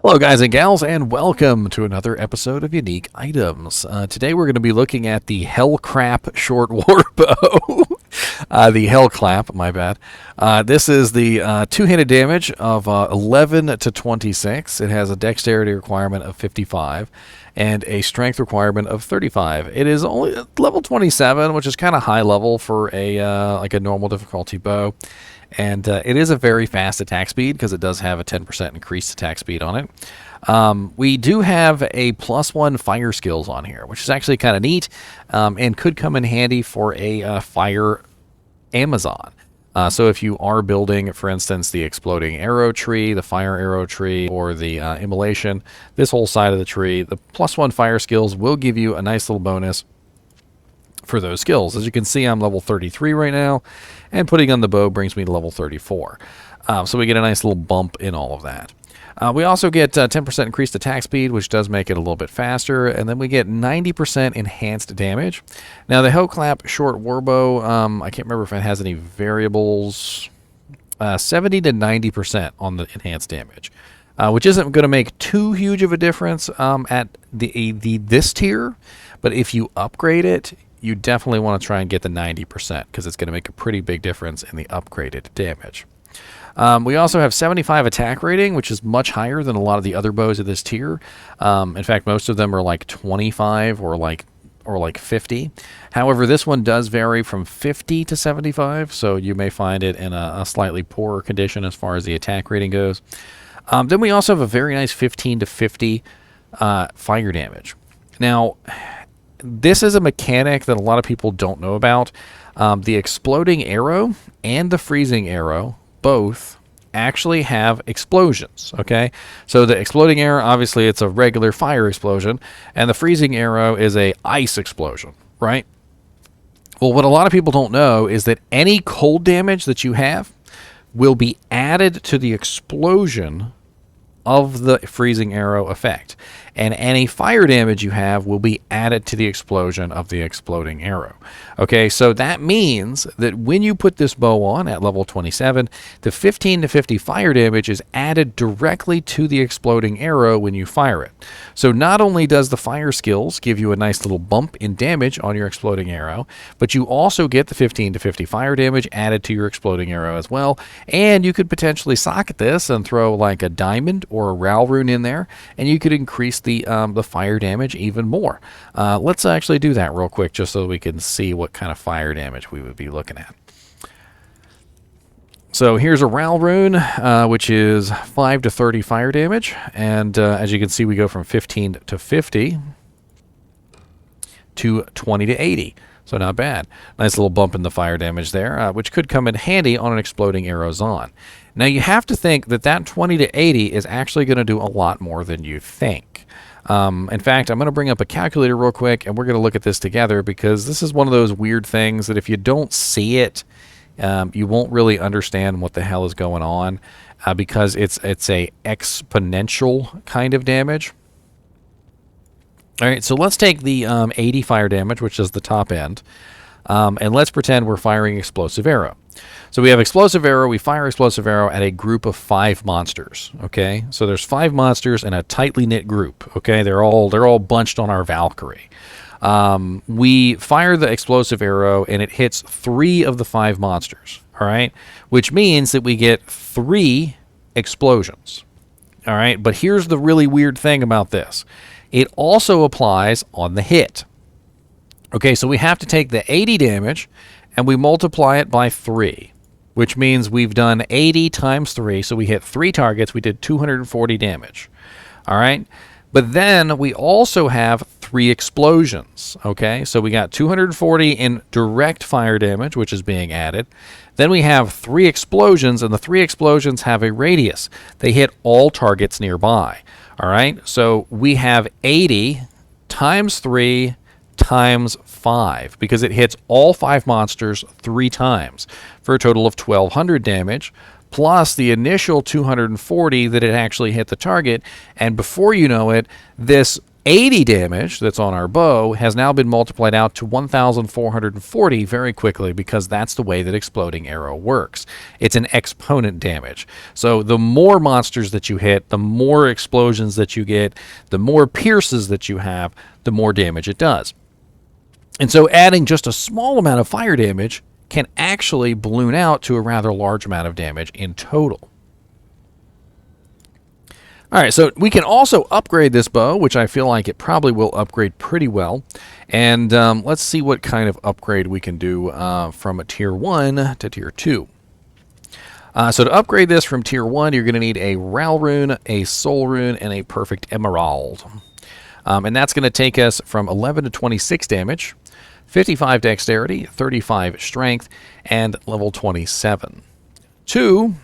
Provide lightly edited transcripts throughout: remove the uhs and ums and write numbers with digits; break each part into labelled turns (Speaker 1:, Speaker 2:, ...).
Speaker 1: Hello guys and gals, and welcome to another episode of Unique Items. Today we're going to be looking at the Hellclap short war bow. The Hellclap, my bad. This is the two-handed damage of 11 to 26. It has a dexterity requirement of 55 and a strength requirement of 35. It is only level 27, which is kind of high level for a like a normal difficulty bow. And it is a very fast attack speed because it does have a 10% increased attack speed on it. We do have a +1 fire skills on here, which is actually kind of neat and could come in handy for a fire Amazon. So if you are building, for instance, the exploding arrow tree, the fire arrow tree, or the immolation, this whole side of the tree, the +1 fire skills will give you a nice little bonus for those skills. As you can see, I'm level 33 right now, and putting on the bow brings me to level 34. So we get a nice little bump in all of that. We also get 10% increased attack speed, which does make it a little bit faster, and then we get 90% enhanced damage. Now, the Hellclap short warbow, I can't remember if it has any variables, 70 to 90% on the enhanced damage, which isn't going to make too huge of a difference at this tier, but if you upgrade it, you definitely want to try and get the 90% because it's going to make a pretty big difference in the upgraded damage. We also have 75 attack rating, which is much higher than a lot of the other bows of this tier. In fact, most of them are like 25 or like 50. However, this one does vary from 50 to 75, so you may find it in a slightly poorer condition as far as the attack rating goes. Then we also have a very nice 15 to 50 fire damage. Now, this is a mechanic that a lot of people don't know about. The exploding arrow and the freezing arrow both actually have explosions, okay? So the exploding arrow, obviously, it's a regular fire explosion, and the freezing arrow is a ice explosion, right? Well, what a lot of people don't know is that any cold damage that you have will be added to the explosion of the freezing arrow effect, and any fire damage you have will be added to the explosion of the exploding arrow. Okay, so that means that when you put this bow on at level 27, the 15 to 50 fire damage is added directly to the exploding arrow when you fire it. So not only does the fire skills give you a nice little bump in damage on your exploding arrow, but you also get the 15 to 50 fire damage added to your exploding arrow as well, and you could potentially socket this and throw like a diamond or a Ral rune in there, and you could increase the fire damage even more. Let's actually do that real quick just so we can see what kind of fire damage we would be looking at. So here's a Ral rune, which is 5 to 30 fire damage, and as you can see, we go from 15 to 50 to 20 to 80. So not bad. Nice little bump in the fire damage there, which could come in handy on an exploding arrows on. Now you have to think that that 20 to 80 is actually going to do a lot more than you think. In fact, I'm going to bring up a calculator real quick, and we're going to look at this together because this is one of those weird things that if you don't see it, you won't really understand what the hell is going on because it's a exponential kind of damage. All right, so let's take the 80 fire damage, which is the top end, and let's pretend we're firing explosive arrow. So we have explosive arrow, we fire explosive arrow at a group of 5 monsters, okay? So there's 5 monsters in a tightly knit group, okay? They're all bunched on our Valkyrie. We fire the explosive arrow and it hits 3 of the 5 monsters, all right? Which means that we get 3 explosions, all right? But here's the really weird thing about this. It also applies on the hit. Okay, so we have to take the 80 damage and we multiply it by 3, which means we've done 80 times 3, so we hit 3 targets, we did 240 damage. All right? But then we also have 3 explosions, okay? So we got 240 in direct fire damage, which is being added. Then we have 3 explosions, and the 3 explosions have a radius. They hit all targets nearby, all right? So we have 80 times 3 times 5 because it hits all 5 monsters 3 times for a total of 1,200 damage, plus the initial 240 that it actually hit the target. And before you know it, this 80 damage that's on our bow has now been multiplied out to 1,440 very quickly, because that's the way that exploding arrow works. It's an exponent damage. So the more monsters that you hit, the more explosions that you get, the more pierces that you have, the more damage it does. And so adding just a small amount of fire damage can actually balloon out to a rather large amount of damage in total. All right, so we can also upgrade this bow, which I feel like it probably will upgrade pretty well. And let's see what kind of upgrade we can do from a Tier 1 to Tier 2. So to upgrade this from Tier 1, you're going to need a Ral Rune, a Soul Rune, and a Perfect Emerald. And that's going to take us from 11 to 26 damage, 55 Dexterity, 35 Strength, and level 27. To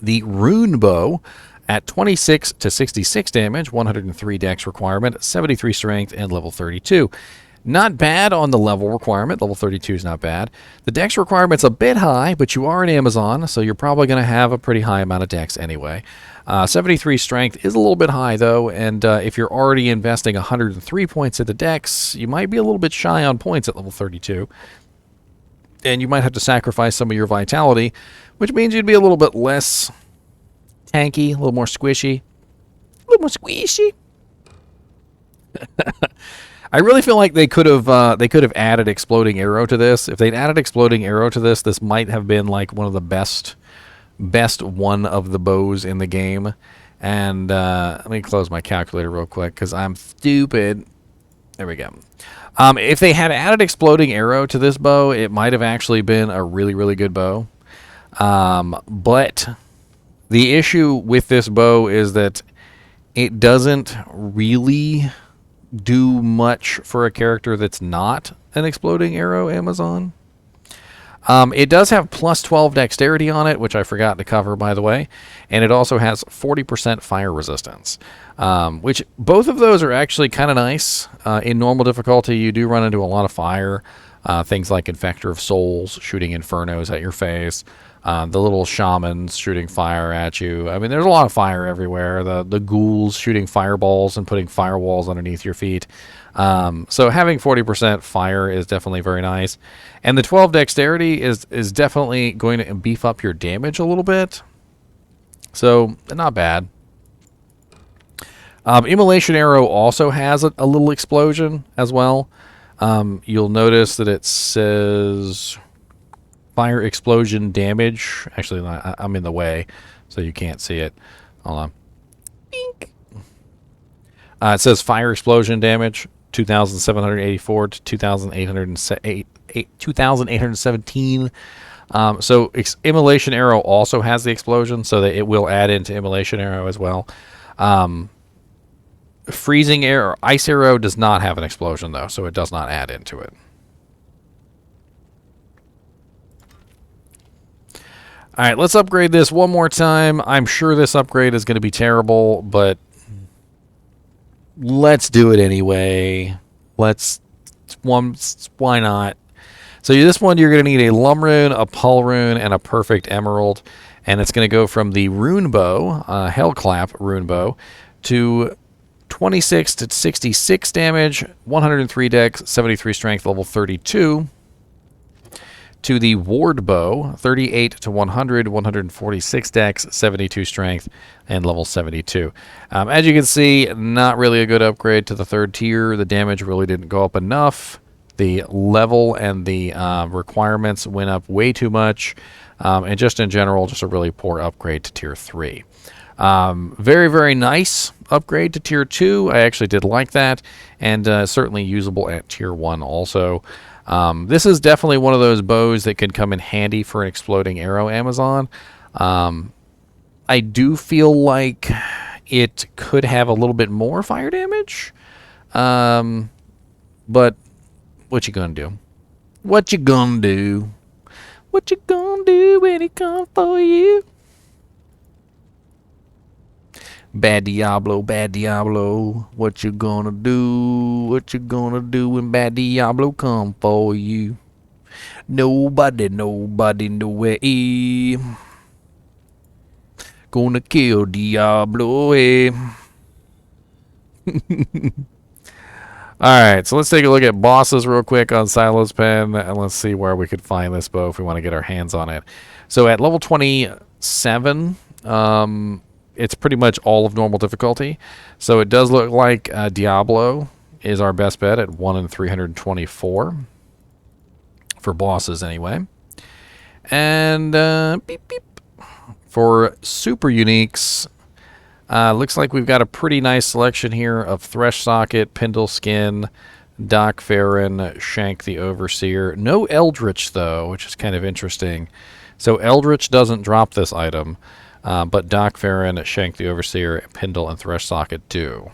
Speaker 1: the Rune Bow, at 26 to 66 damage, 103 Dex requirement, 73 Strength, and level 32. Not bad on the level requirement. Level 32 is not bad. The Dex requirement's a bit high, but you are an Amazon, so you're probably going to have a pretty high amount of Dex anyway. 73 Strength is a little bit high, though, and if you're already investing 103 points into Dex, you might be a little bit shy on points at level 32. And you might have to sacrifice some of your Vitality, which means you'd be a little bit less tanky, a little more squishy. A little more squishy. I really feel like they could have added Exploding Arrow to this. If they'd added Exploding Arrow to this, this might have been like one of the best one of the bows in the game. And let me close my calculator real quick because I'm stupid. There we go. If they had added Exploding Arrow to this bow, it might have actually been a really, really good bow. But the issue with this bow is that it doesn't really do much for a character that's not an Exploding Arrow Amazon. It does have plus 12 Dexterity on it, which I forgot to cover, by the way. And it also has 40% fire resistance, which both of those are actually kind of nice. In normal difficulty, you do run into a lot of fire. Things like Infector of Souls shooting infernos at your face. The little shamans shooting fire at you. I mean, there's a lot of fire everywhere. The ghouls shooting fireballs and putting firewalls underneath your feet. So having 40% fire is definitely very nice. And the 12 Dexterity is definitely going to beef up your damage a little bit. So, not bad. Immolation Arrow also has a little explosion as well. You'll notice that it says fire explosion damage. Actually, I'm in the way, so you can't see it. Hold on. Bink. It says fire explosion damage, 2,784 to 2,817. So Immolation Arrow also has the explosion, so that it will add into Immolation Arrow as well. Freezing Arrow, Ice Arrow does not have an explosion, though, so it does not add into it. All right, let's upgrade this one more time. I'm sure this upgrade is going to be terrible, but let's do it anyway. Why not? So this one, you're going to need a Lum Rune, a Pull Rune, and a Perfect Emerald. And it's going to go from the Rune Bow, Hellclap Rune Bow, to 26 to 66 damage, 103 Dex, 73 Strength, level 32. To the Ward Bow, 38 to 100, 146 Dex, 72 Strength, and level 72. As you can see, not really a good upgrade to the third tier. The damage really didn't go up enough. The level and the requirements went up way too much. And just in general, just a really poor upgrade to Tier 3. Very, very nice upgrade to Tier 2. I actually did like that. And certainly usable at Tier 1 also. This is definitely one of those bows that could come in handy for an Exploding Arrow Amazon. I do feel like it could have a little bit more fire damage. But what you gonna do? What you gonna do? What you gonna do when it comes for you? Bad Diablo, bad Diablo. What you gonna do? What you gonna do when bad Diablo come for you? Nobody, nobody, no way. Gonna kill Diablo, eh? Alright, so let's take a look at bosses real quick on Silo's Pen, and let's see where we could find this bow if we want to get our hands on it. So at level 27, it's pretty much all of normal difficulty. So it does look like Diablo is our best bet at 1 in 324. For bosses, anyway. And beep, beep. For super uniques, looks like we've got a pretty nice selection here of Thresh Socket, Pindle Skin, Doc Farron, Shank the Overseer. No Eldritch, though, which is kind of interesting. So Eldritch doesn't drop this item, but Doc Farron, Shank the Overseer, Pindle, and Thresh Socket do.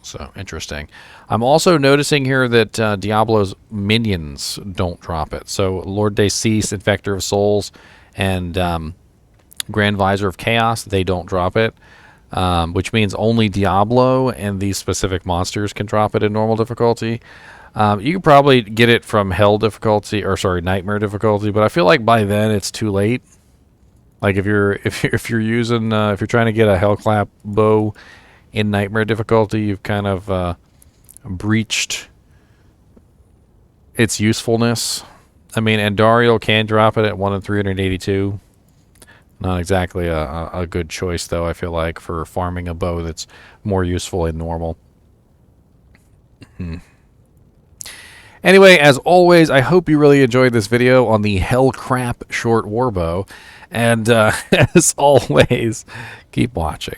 Speaker 1: So interesting. I'm also noticing here that Diablo's minions don't drop it. So Lord Decease, Infector of Souls, and Grand Visor of Chaos, they don't drop it. Which means only Diablo and these specific monsters can drop it in normal difficulty. You could probably get it from Hell difficulty, or sorry, Nightmare difficulty, but I feel like by then it's too late. Like if you're using if you're trying to get a Hellclap bow in Nightmare difficulty, you've kind of breached its usefulness. I mean, Andariel can drop it at 1 in 382. Not exactly a good choice, though, I feel like, for farming a bow that's more useful in normal. Anyway, as always, I hope you really enjoyed this video on the Hellclap short warbow. And as always, keep watching.